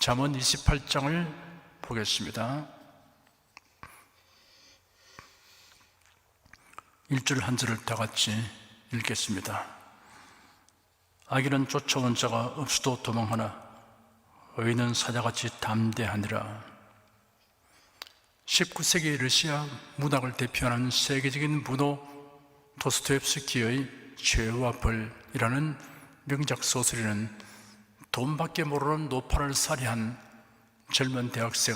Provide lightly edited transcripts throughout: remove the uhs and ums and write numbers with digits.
잠언 28장을 보겠습니다. 1절 한 절을 다 같이 읽겠습니다. 악인은 쫓아온 자가 없어도 도망하나 의인은 사자같이 담대하니라. 19세기 러시아 문학을 대표하는 세계적인 문호 도스토옙스키의 죄와 벌이라는 명작 소설에는 돈밖에 모르는 노파를 살해한 젊은 대학생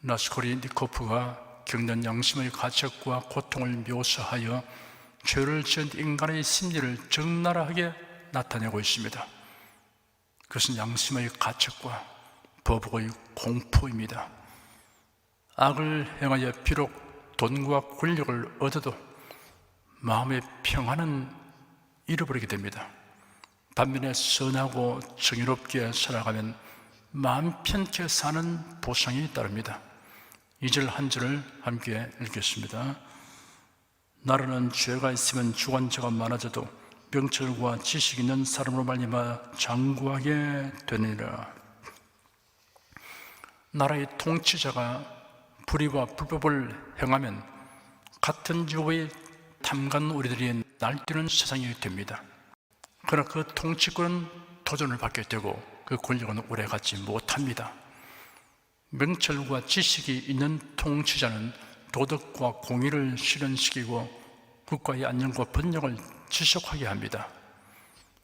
라스콜리니코프가 겪는 양심의 가책과 고통을 묘사하여 죄를 지은 인간의 심리를 적나라하게 나타내고 있습니다. 그것은 양심의 가책과 보복의 공포입니다. 악을 행하여 비록 돈과 권력을 얻어도 마음의 평안은 잃어버리게 됩니다. 반면에 선하고 정의롭게 살아가면 마음 편케 사는 보상이 따릅니다. 2절 한 절을 함께 읽겠습니다. 나라는 죄가 있으면 주관자가 많아져도 명철과 지식 있는 사람으로 말미암아 장구하게 되느니라. 나라의 통치자가 불의와 불법을 행하면 같은 직업의 탐관 오리들이 날뛰는 세상이 됩니다. 그러나 그 통치권은 도전을 받게 되고 그 권력은 오래가지 못합니다. 명철과 지식이 있는 통치자는 도덕과 공의를 실현시키고 국가의 안녕과 번영을 지속하게 합니다.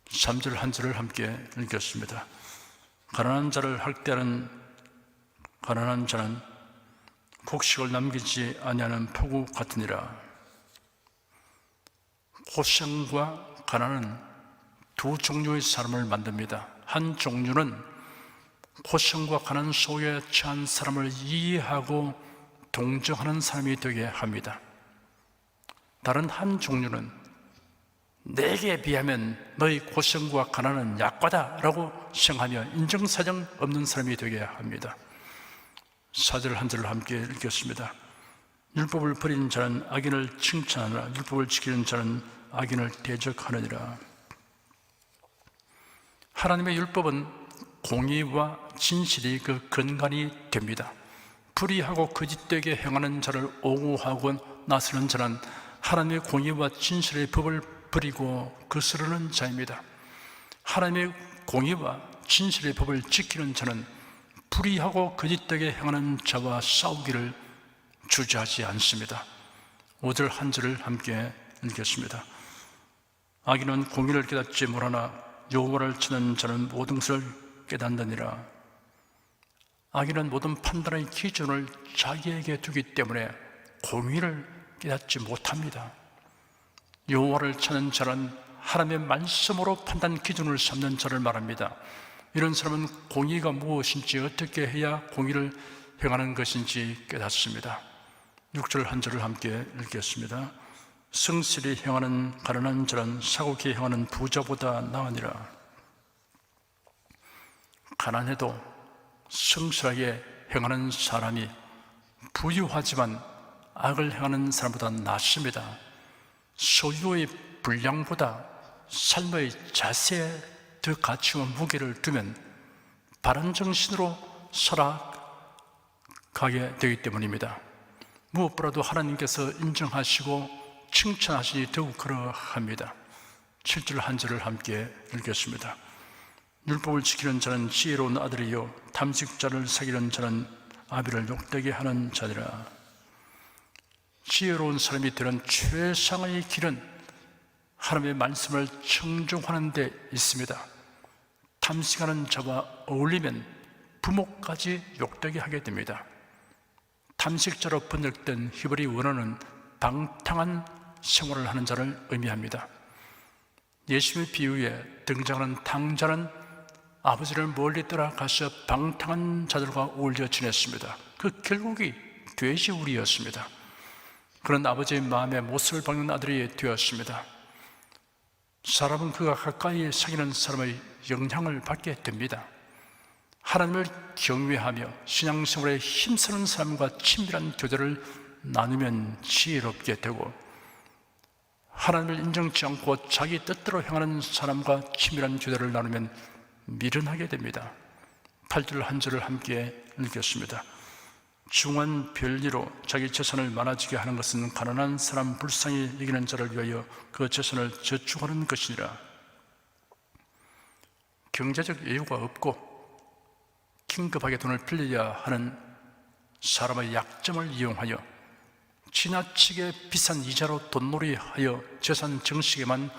3절 한 절을 함께 읽겠습니다. 가난한 자를 학대하는 가난한 자는 곡식을 남기지 아니하는 포구 같으니라. 고생과 가난은 두 종류의 사람을 만듭니다. 한 종류는 고생과 가난 속에 처한 사람을 이해하고 동정하는 사람이 되게 합니다. 다른 한 종류는 내게 비하면 너희 고생과 가난은 약과다 라고 생각하며 인정사정 없는 사람이 되게 합니다. 4절 한 절을 함께 읽겠습니다. 율법을 버리는 자는 악인을 칭찬하나 율법을 지키는 자는 악인을 대적하느니라. 하나님의 율법은 공의와 진실이 그 근간이 됩니다. 불의하고 거짓되게 행하는 자를 옹호하고 나서는 자는 하나님의 공의와 진실의 법을 버리고 거스르는 자입니다. 하나님의 공의와 진실의 법을 지키는 자는 불의하고 거짓되게 행하는 자와 싸우기를 주저하지 않습니다. 5절 한 절을 함께 읽겠습니다. 악인은 공의를 깨닫지 못하나 여호와를 찾는 자는 모든 것을 깨닫느니라. 악인은 모든 판단의 기준을 자기에게 두기 때문에 공의를 깨닫지 못합니다. 여호와를 찾는 자는 하나님의 말씀으로 판단 기준을 삼는 자를 말합니다. 이런 사람은 공의가 무엇인지 어떻게 해야 공의를 행하는 것인지 깨닫습니다. 6절 한 절을 함께 읽겠습니다. 성실히 행하는 가난한 자는 사고케 행하는 부자보다 나으니라. 가난해도 성실하게 행하는 사람이 부유하지만 악을 행하는 사람보다 낫습니다. 소유의 분량보다 삶의 자세에 더 가치와 무게를 두면 바른 정신으로 살아가게 되기 때문입니다. 무엇보다도 하나님께서 인정하시고 칭찬하시니 더욱 그러합니다. 7절 한 절을 함께 읽겠습니다. 율법을 지키는 자는 지혜로운 아들이요 탐식자를 사귀는 자는 아비를 욕되게 하는 자니라. 지혜로운 사람이 되는 최상의 길은 하나님의 말씀을 청종하는 데 있습니다. 탐식하는 자와 어울리면 부모까지 욕되게 하게 됩니다. 탐식자로 번역된 히브리 원어는 방탕한 생활을 하는 자를 의미합니다. 예수님의 비유에 등장하는 탕자는 아버지를 멀리 떠나가서 방탕한 자들과 어울려 지냈습니다. 그 결국이 돼지우리였습니다. 그런 아버지의 마음에 못을 박는 아들이 되었습니다. 사람은 그가 가까이 사귀는 사람의 영향을 받게 됩니다. 하나님을 경외하며 신앙생활에 힘쓰는 사람과 친밀한 교제를 나누면 지혜롭게 되고, 하나님을 인정치 않고 자기 뜻대로 행하는 사람과 친밀한 교제를 나누면 미련하게 됩니다. 8절 한 절을 함께 읽겠습니다. 중한 별리로 자기 재산을 많아지게 하는 것은 가난한 사람 불쌍히 여기는 자를 위하여 그 재산을 저축하는 것이니라. 경제적 여유가 없고 긴급하게 돈을 빌려야 하는 사람의 약점을 이용하여 지나치게 비싼 이자로 돈놀이하여 재산 증식에만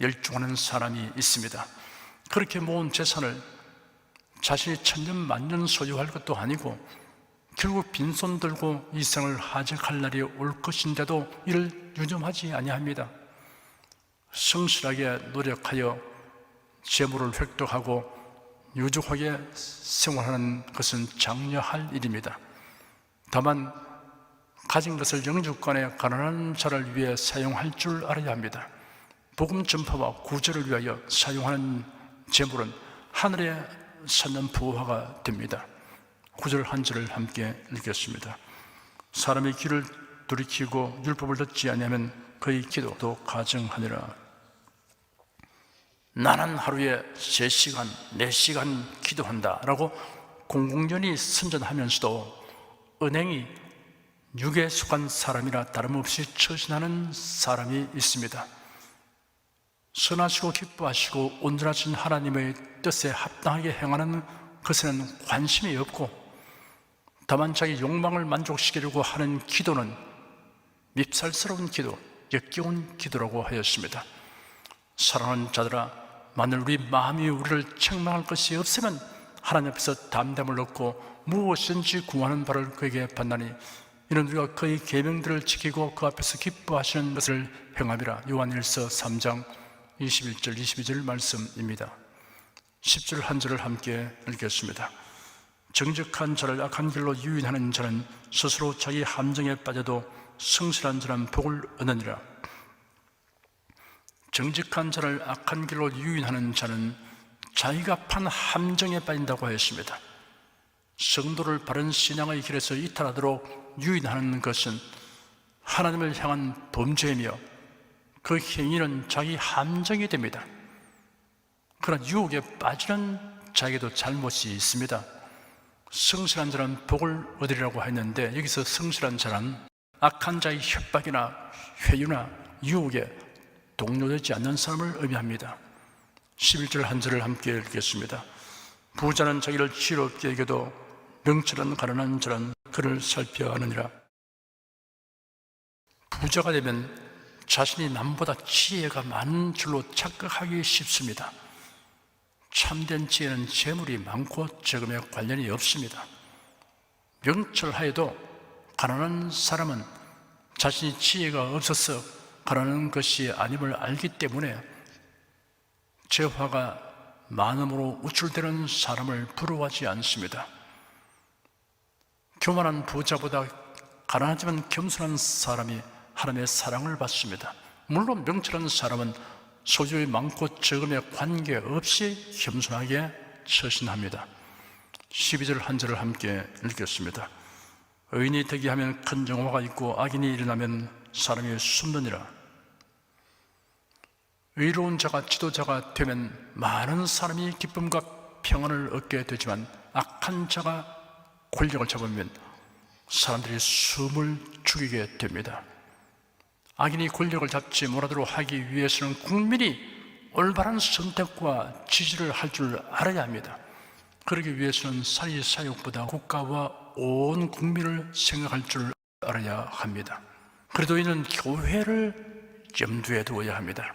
열중하는 사람이 있습니다. 그렇게 모은 재산을 자신이 천년 만년 소유할 것도 아니고 결국 빈손 들고 이 생을 하직할 날이 올 것인데도 이를 유념하지 아니합니다. 성실하게 노력하여 재물을 획득하고 유족하게 생활하는 것은 장려할 일입니다. 다만 가진 것을 영주권에 가난한 자를 위해 사용할 줄 알아야 합니다. 복음 전파와 구제를 위하여 사용하는 재물은 하늘에 사는 부화가 됩니다. 9절 한 절을 함께 읽겠습니다. 사람의 귀를 돌이키고 율법을 듣지 아니하면 그의 기도도 가증하니라. 나는 하루에 3시간, 4시간 기도한다 라고 공공연히 선전하면서도 은행이 육에 속한 사람이라 다름없이 처신하는 사람이 있습니다. 선하시고 기뻐하시고 온전하신 하나님의 뜻에 합당하게 행하는 것에는 관심이 없고 다만 자기 욕망을 만족시키려고 하는 기도는 밉살스러운 기도, 역겨운 기도라고 하였습니다. 사랑하는 자들아, 만일 우리 마음이 우리를 책망할 것이 없으면 하나님 앞에서 담담을 얻고 무엇이든지 구하는 바를 그에게 받나니 이는 우리가 그의 계명들을 지키고 그 앞에서 기뻐하시는 것을 행함이라. 요한일서 3장 21절 22절 말씀입니다. 10절 한 절을 함께 읽겠습니다. 정직한 자를 악한 길로 유인하는 자는 스스로 자기 함정에 빠져도 성실한 자는 복을 얻느니라. 정직한 자를 악한 길로 유인하는 자는 자기가 판 함정에 빠진다고 하였습니다. 성도를 바른 신앙의 길에서 이탈하도록 유인하는 것은 하나님을 향한 범죄이며 그 행위는 자기 함정이 됩니다. 그러나 유혹에 빠지는 자에게도 잘못이 있습니다. 성실한 자는 복을 얻으리라고 했는데 여기서 성실한 자는 악한 자의 협박이나 회유나 유혹에 동요되지 않는 사람을 의미합니다. 11절 한 절을 함께 읽겠습니다. 부자는 자기를 지혜롭게 여겨도 명철한 가난한 자는 그를 살펴야 하느니라. 부자가 되면 자신이 남보다 지혜가 많은 줄로 착각하기 쉽습니다. 참된 지혜는 재물이 많고 적음에 관련이 없습니다. 명철하여도 가난한 사람은 자신이 지혜가 없어서 가난한 것이 아님을 알기 때문에 재화가 많음으로 우쭐대는 사람을 부러워하지 않습니다. 교만한 부자보다 가난하지만 겸손한 사람이 하나님의 사랑을 받습니다. 물론 명철한 사람은 소유의 많고 적음에 관계없이 겸손하게 처신합니다. 12절 한 절을 함께 읽겠습니다. 의인이 되게 하면 큰 영화가 있고 악인이 일어나면 사람이 숨느니라. 의로운 자가 지도자가 되면 많은 사람이 기쁨과 평안을 얻게 되지만 악한 자가 권력을 잡으면 사람들이 숨을 죽이게 됩니다. 악인이 권력을 잡지 못하도록 하기 위해서는 국민이 올바른 선택과 지지를 할 줄 알아야 합니다. 그러기 위해서는 사리사욕보다 국가와 온 국민을 생각할 줄 알아야 합니다. 그래도 이는 교회를 염두에 두어야 합니다.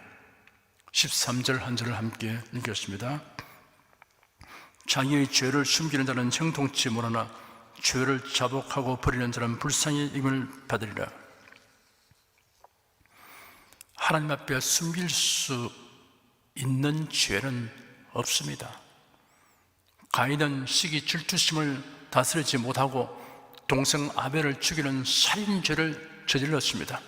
13절 한 절을 함께 읽겠습니다. 자기의 죄를 숨기는 자는 형통치 못하나 죄를 자복하고 버리는 자는 불쌍히 임을 받으리라. 하나님 앞에 숨길 수 있는 죄는 없습니다. 가인은 시기 질투심을 다스리지 못하고 동생 아벨을 죽이는 살인죄를 저질렀습니다.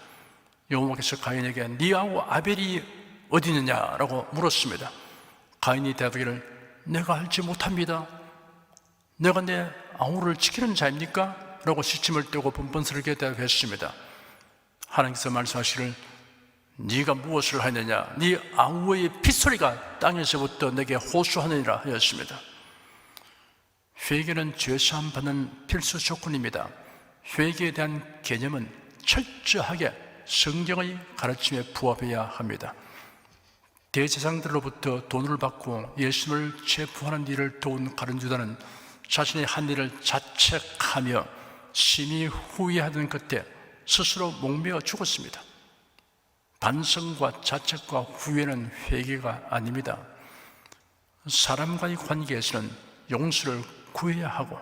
여호와께서 가인에게 네하고 아벨이 어디 있느냐라고 물었습니다. 가인이 대답하기를 내가 알지 못합니다. 내가 내 아우를 지키는 자입니까? 라고 시침을 떼고 번번스럽게 대답했습니다. 하나님께서 말씀하시기를 네가 무엇을 하느냐? 네 아우의 핏소리가 땅에서부터 내게 호소하느니라 하였습니다. 회개는 죄사함 받는 필수 조건입니다. 회개에 대한 개념은 철저하게 성경의 가르침에 부합해야 합니다. 대제사장들로부터 돈을 받고 예수님을 체포하는 일을 도운 가룟 유다는 자신의 한 일을 자책하며 심히 후회하던 그때 스스로 목매어 죽었습니다. 반성과 자책과 후회는 회개가 아닙니다. 사람과의 관계에서는 용서를 구해야 하고,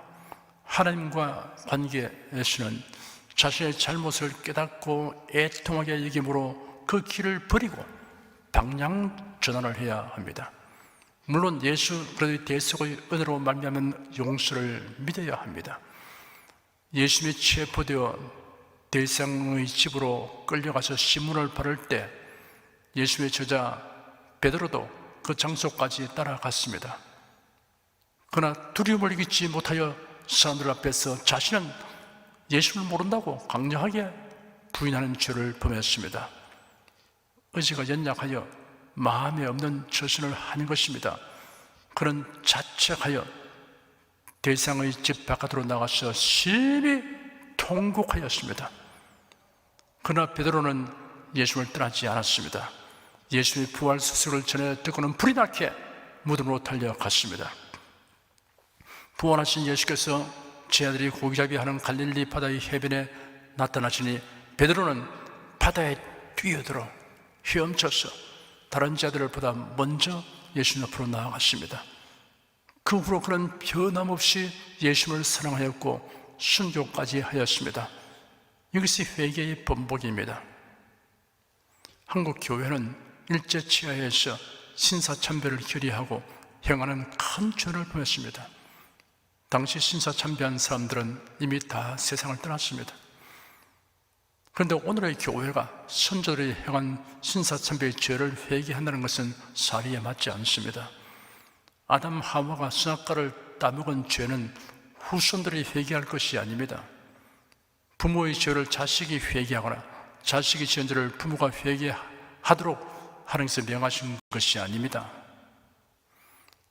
하나님과 관계에서는 자신의 잘못을 깨닫고 애통하게 여김으로 그 길을 버리고 방향 전환을 해야 합니다. 물론 예수 그리스도의 대속의 은혜로 말미암은 용서를 믿어야 합니다. 예수님이 체포되어 대상의 집으로 끌려가서 신문을 바를 때 예수님의 제자 베드로도 그 장소까지 따라갔습니다. 그러나 두려움을 이기지 못하여 사람들 앞에서 자신은 예수를 모른다고 강력하게 부인하는 죄를 범했습니다. 의지가 연약하여 마음에 없는 처신을 하는 것입니다. 그는 자책하여 대상의 집 바깥으로 나가서 심히 통곡하였습니다. 그러나 베드로는 예수를 떠나지 않았습니다. 예수의 부활 소식을 전해 듣고는 불이 나게 무덤으로 달려갔습니다. 부활하신 예수께서 제 아들이 고기잡이 하는 갈릴리 바다의 해변에 나타나시니 베드로는 바다에 뛰어들어 헤엄쳐서 다른 자들보다 먼저 예수님 앞으로 나아갔습니다. 그 후로 그는 변함없이 예수님을 사랑하였고 순교까지 하였습니다. 이것이 회개의 본보기입니다. 한국 교회는 일제치하에서 신사참배를 결의하고 행하는 큰 죄를 범했습니다. 당시 신사참배한 사람들은 이미 다 세상을 떠났습니다. 그런데 오늘의 교회가 선조들이 행한 신사참배의 죄를 회개한다는 것은 사리에 맞지 않습니다. 아담 하와가 선악과를 따먹은 죄는 후손들이 회개할 것이 아닙니다. 부모의 죄를 자식이 회개하거나 자식이 지은 죄를 부모가 회개하도록 하나님께서 명하신 것이 아닙니다.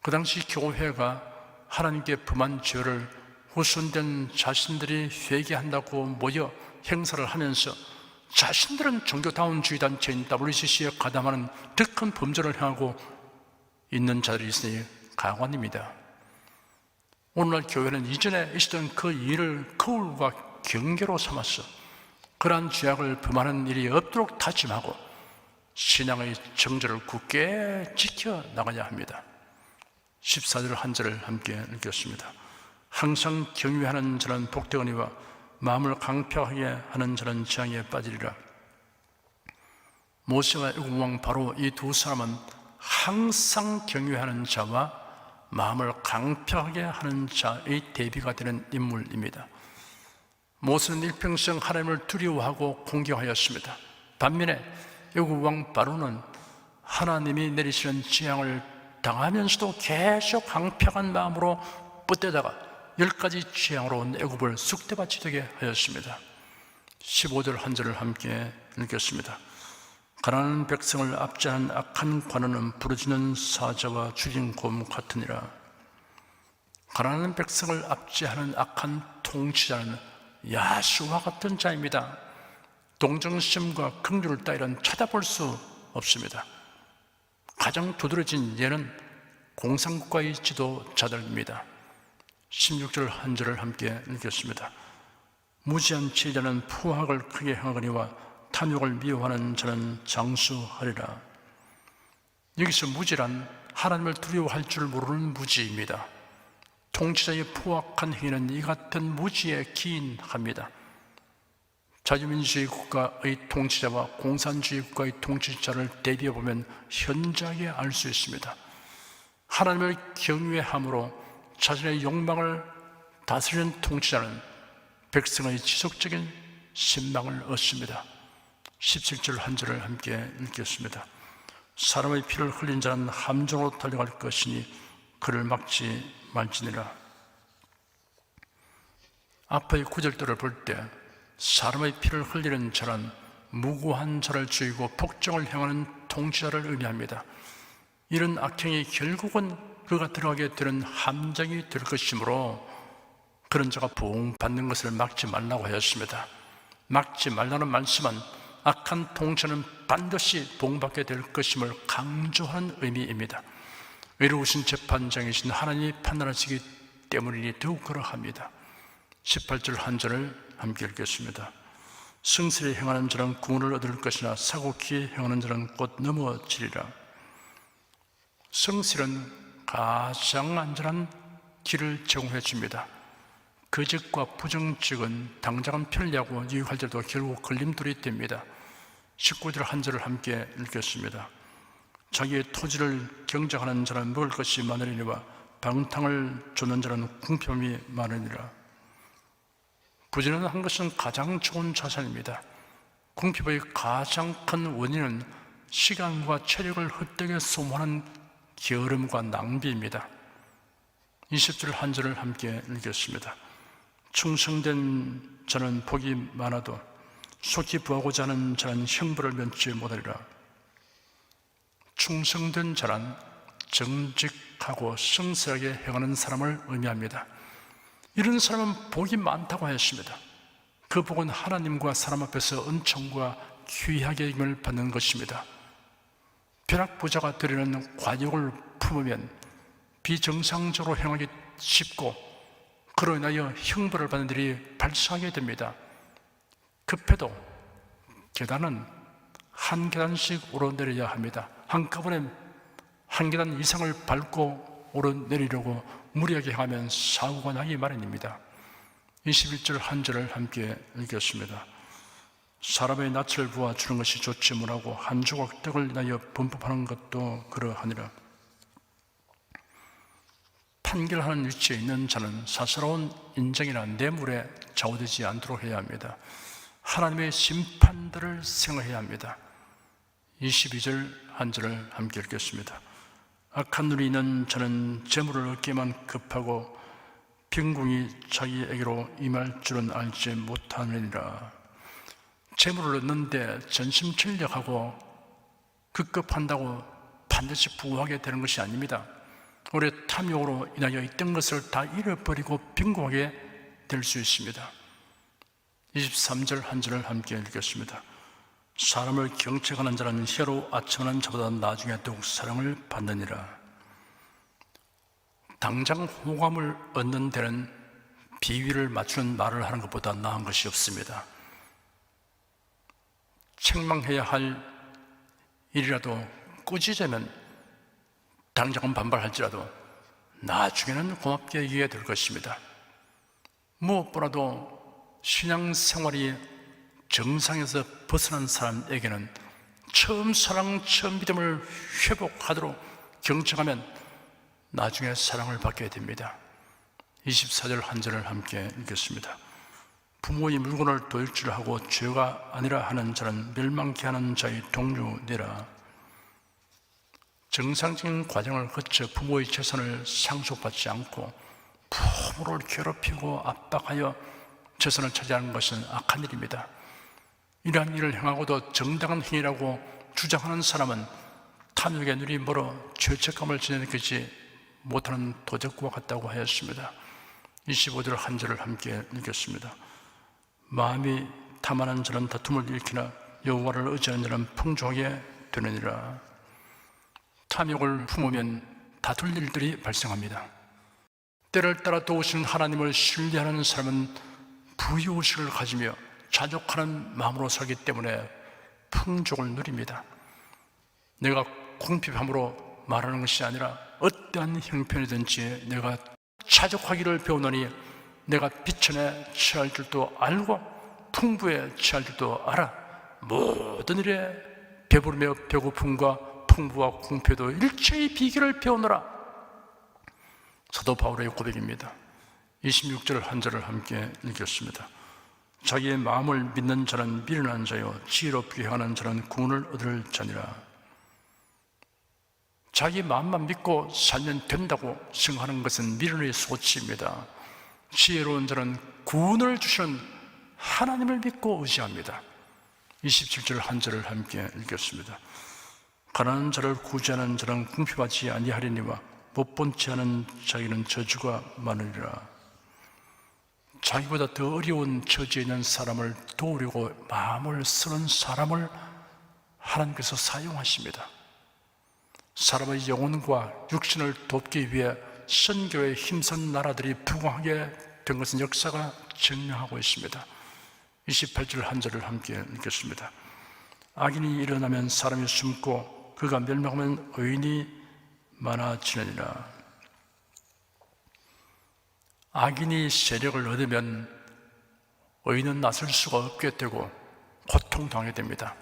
그 당시 교회가 하나님께 범한 죄를 후손된 자신들이 회개한다고 모여 행사를 하면서 자신들은 종교다운주의 단체인 WCC에 가담하는 더 큰 범죄를 행하고 있는 자들이 있으니 가관입니다. 오늘날 교회는 이전에 있었던 그 일을 거울과 경계로 삼아서 그러한 죄악을 범하는 일이 없도록 다짐하고 신앙의 정절을 굳게 지켜나가야 합니다. 14절 한 절을 함께 읽겠습니다. 항상 경외하는 자는 복되거니와 마음을 강팍하게 하는 자는 재앙에 빠지리라. 모세와 애굽 왕 바로 이 두 사람은 항상 경외하는 자와 마음을 강팍하게 하는 자의 대비가 되는 인물입니다. 모세는 일평생 하나님을 두려워하고 공경하였습니다. 반면에 애굽 왕 바로는 하나님이 내리시는 재앙을 당하면서도 계속 강팍한 마음으로 뻗대다가 10가지 재앙으로 온 애굽을 쑥대밭이 되게 하였습니다. 15절 한 절을 함께 읽겠습니다. 가난한 백성을 압제하는 악한 관원은 부르짖는 사자와 죽인 곰 같으니라. 가난한 백성을 압제하는 악한 통치자는 야수와 같은 자입니다. 동정심과 긍휼을 따위는 찾아볼 수 없습니다. 가장 두드러진 예는 공산국가의 지도자들입니다. 16절 한 절을 함께 읽겠습니다. 무지한 지혜자는 포악을 크게 행하거니와 탐욕을 미워하는 자는 장수하리라. 여기서 무지란 하나님을 두려워할 줄 모르는 무지입니다. 통치자의 포악한 행위는 이 같은 무지에 기인합니다. 자유민주주의 국가의 통치자와 공산주의 국가의 통치자를 대비해 보면 현저하게 알 수 있습니다. 하나님을 경외함으로 자신의 욕망을 다스리는 통치자는 백성의 지속적인 신망을 얻습니다. 17절 한 절을 함께 읽겠습니다. 사람의 피를 흘린 자는 함정으로 달려갈 것이니 그를 막지 말지니라. 앞의 구절들을 볼 때 사람의 피를 흘리는 자는 무고한 자를 죽이고 폭정을 행하는 통치자를 의미합니다. 이런 악행이 결국은 그가 들어가게 되는 함정이 될 것이므로 그런 자가 보응받는 것을 막지 말라고 하였습니다. 막지 말라는 말씀은 악한 통치는 반드시 보응받게 될 것임을 강조하는 의미입니다. 의로우신 재판장이신 하나님이 판단하시기 때문이니 더욱 그러합니다. 18절 한 절을 함께 읽겠습니다. 성실히 행하는 자는 구원을 얻을 것이나 사고키에 행하는 자는 곧 넘어지리라. 성실은 가장 안전한 길을 제공해 줍니다. 거짓과 부정직은 당장은 편리하고 유익할지라도 결국 걸림돌이 됩니다. 19절 한 절을 함께 읽겠습니다. 자기의 토지를 경작하는 자는 먹을 것이 많으리니와 방탕을 쫓는 자는 궁핍함이 많으니라. 부지런한 것은 가장 좋은 자산입니다. 궁핍의 가장 큰 원인은 시간과 체력을 헛되게 소모하는 게으름과 낭비입니다. 20절 한 절을 함께 읽겠습니다. 충성된 자는 복이 많아도 속히 부하고자 하는 자는 형벌을 면치 못하리라. 충성된 자란 정직하고 성실하게 행하는 사람을 의미합니다. 이런 사람은 복이 많다고 하였습니다. 그 복은 하나님과 사람 앞에서 은총과 귀하게 힘을 받는 것입니다. 벼락부자가 되려는 관욕을 품으면 비정상적으로 행하기 쉽고 그로 인하여 형벌을 받는 일이 발생하게 됩니다. 급해도 계단은 한 계단씩 오르내려야 합니다. 한꺼번에 한 계단 이상을 밟고 오르내리려고 무리하게 하면 사고가 나기 마련입니다. 21절 한 절을 함께 읽겠습니다. 사람의 낯을 보아 주는 것이 좋지 못하고 한 조각 떡을 인하여 범법하는 것도 그러하니라. 판결하는 위치에 있는 자는 사사로운 인정이나 뇌물에 좌우되지 않도록 해야 합니다. 하나님의 심판들을 생각해야 합니다. 22절 한 절을 함께 읽겠습니다. 악한 눈이 있는 자는 재물을 얻기만 급하고 병궁이 자기에게로 임할 줄은 알지 못하느니라. 재물을 얻는데 전심전력하고 급급한다고 반드시 부하게 되는 것이 아닙니다. 오래 탐욕으로 인하여 있던 것을 다 잃어버리고 빈곤하게 될 수 있습니다. 23절 한 절을 함께 읽겠습니다. 사람을 경책하는 자는 혀로 아첨하는 자보다 나중에 더욱 사랑을 받느니라. 당장 호감을 얻는 데는 비위를 맞추는 말을 하는 것보다 나은 것이 없습니다. 책망해야 할 일이라도 꾸짖으면 당장은 반발할지라도 나중에는 고맙게 여기게 될 것입니다. 무엇보다도 신앙생활이 정상에서 벗어난 사람에게는 처음 사랑, 처음 믿음을 회복하도록 경청하면 나중에 사랑을 받게 됩니다. 24절 한 절을 함께 읽겠습니다. 부모의 물건을 도둑질하고 죄가 아니라 하는 자는 멸망케 하는 자의 동료니라. 정상적인 과정을 거쳐 부모의 재산을 상속받지 않고 부모를 괴롭히고 압박하여 재산을 차지하는 것은 악한 일입니다. 이러한 일을 행하고도 정당한 행위라고 주장하는 사람은 탐욕의 눈이 멀어 죄책감을 지내지 못하는 도적과 같다고 하였습니다. 25절 한 절을 함께 읽겠습니다. 마음이 탐하는 자는 다툼을 일으키나 여호와를 의지하는 자는 풍족하게 되느니라. 탐욕을 품으면 다툴 일들이 발생합니다. 때를 따라 도우시는 하나님을 신뢰하는 사람은 부유의식을 가지며 자족하는 마음으로 살기 때문에 풍족을 누립니다. 내가 궁핍함으로 말하는 것이 아니라 어떠한 형편이든지 내가 자족하기를 배우노니 내가 비천에 취할 줄도 알고 풍부에 취할 줄도 알아. 모든 일에 배부르며 배고픔과 풍부와 궁핍도 일체의 비결을 배우노라. 사도 바울의 고백입니다. 26절 한 절을 함께 읽겠습니다. 자기의 마음을 믿는 자는 미련한 자요 지혜롭게 행하는 자는 구원을 얻을 자니라. 자기 마음만 믿고 살면 된다고 생각하는 것은 미련의 소치입니다. 지혜로운 자는 구원을 주시는 하나님을 믿고 의지합니다. 27절 한 절을 함께 읽겠습니다. 가난한 자를 구제하는 자는 궁핍하지 아니하리니와 못 본 채 하는 자기는 저주가 많으리라. 자기보다 더 어려운 처지에 있는 사람을 도우려고 마음을 쓰는 사람을 하나님께서 사용하십니다. 사람의 영혼과 육신을 돕기 위해 선교에 힘쓴 나라들이 부강하게 된 것은 역사가 증명하고 있습니다. 28절 한 절을 함께 읽겠습니다. 악인이 일어나면 사람이 숨고 그가 멸망하면 의인이 많아지느니라. 악인이 세력을 얻으면 의인은 나설 수가 없게 되고 고통당하게 됩니다.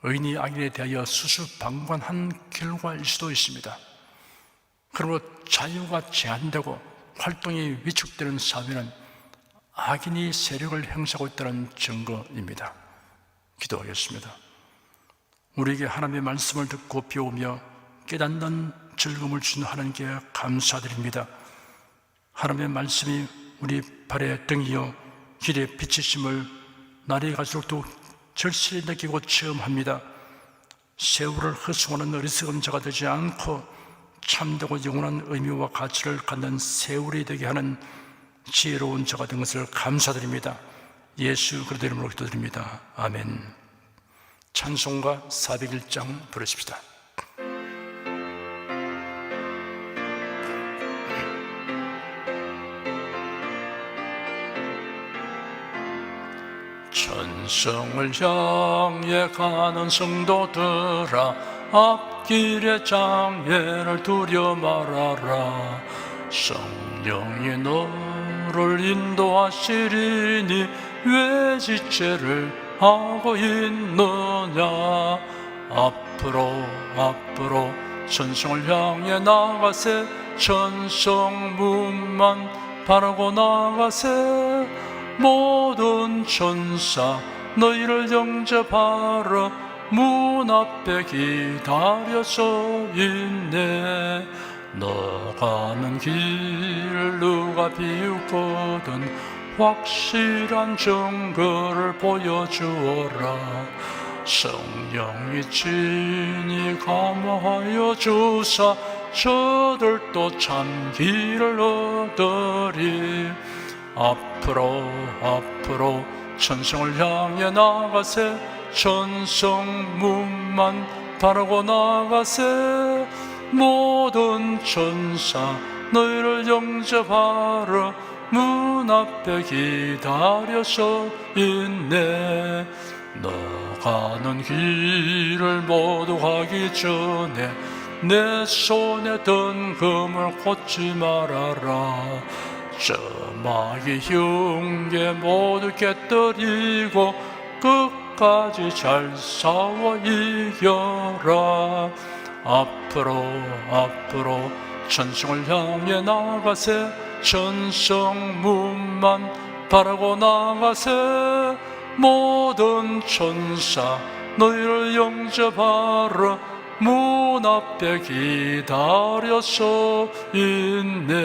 의인이 악인에 대하여 수수방관한 결과일 수도 있습니다. 그러므로 자유가 제한되고 활동이 위축되는 사회는 악인이 세력을 행사하고 있다는 증거입니다. 기도하겠습니다. 우리에게 하나님의 말씀을 듣고 배우며 깨닫는 즐거움을 주는 하나님께 감사드립니다. 하나님의 말씀이 우리 발의 등이요 길의 빛이심을 날이 갈수록 더욱 절실히 느끼고 체험합니다. 세월을 허송하는 어리석은 자가 되지 않고 참되고 영원한 의미와 가치를 갖는 세월이 되게 하는 지혜로운 자가 된 것을 감사드립니다. 예수 그리스도 이름으로 기도드립니다. 아멘. 찬송가 401장 부르십시다. 천성을 향해 가는 성도들아, 앞길의 장애를 두려 말아라. 성령이 너를 인도하시리니 왜 지체를 하고 있느냐. 앞으로 천성을 향해 나가세. 천성문만 바라고 나가세. 모든 천사 너희를 영접하러 문 앞에 기다려서 있네. 너가는 길을 누가 비웃거든 확실한 증거를 보여주어라. 성령이 친히 감화하여 주사 저들도 참 길을 얻으리. 앞으로 천성을 향해 나가세. 천성문만 바라고 나가세. 모든 천사 너희를 영접하러 문 앞에 기다려서 있네. 너 가는 길을 모두 가기 전에 내 손에 든 금을 꽂지 말아라. 저 마귀 흉계 모두 깨뜨리고 끝까지 잘 싸워 이겨라. 앞으로 천성을 향해 나가세. 천성문만 바라고 나가세. 모든 천사 너희를 영접하러 문 앞에 기다려서 있네.